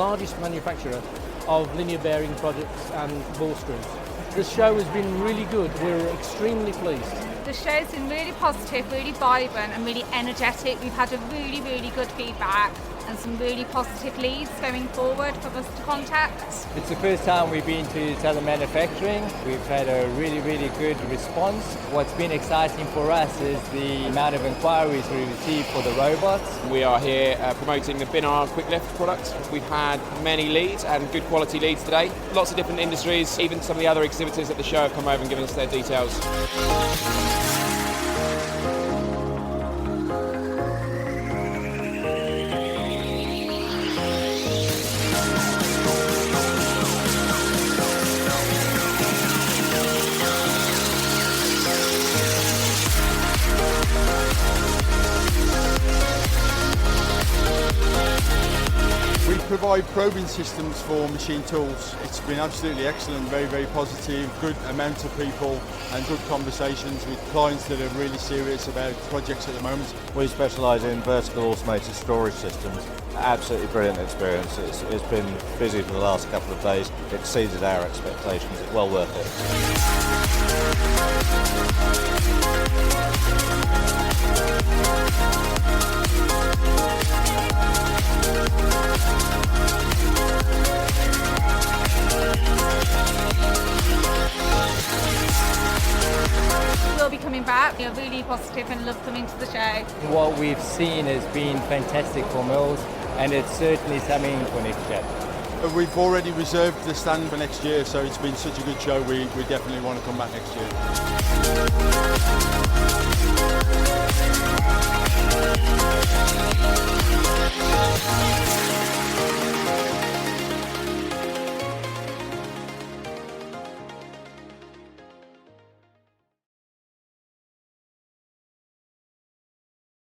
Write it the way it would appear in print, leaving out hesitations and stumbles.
largest manufacturer of linear bearing products and ball screws. The show has been really good. We're extremely pleased. The show's been really positive, really vibrant and really energetic. We've had a really, really good feedback and some really positive leads going forward for us to contact. It's the first time we've been to Southern Manufacturing. We've had a really, really good response. What's been exciting for us is the amount of inquiries we received for the robots. We are here promoting the Binar Quick Lift product. We've had many leads and good quality leads today. Lots of different industries, even some of the other exhibitors at the show have come over and given us their details. We provide probing systems for machine tools. It's been absolutely excellent, very, very positive, good amount of people and good conversations with clients that are really serious about projects at the moment. We specialise in vertical automated storage systems. Absolutely brilliant experience. It's been busy for the last couple of days. It exceeded our expectations. It's well worth We'll be coming back. We're really positive and love coming to the show. What we've seen has been fantastic for Mills, and it's certainly something for next year. We've already reserved the stand for next year, so it's been such a good show, we definitely want to come back next year.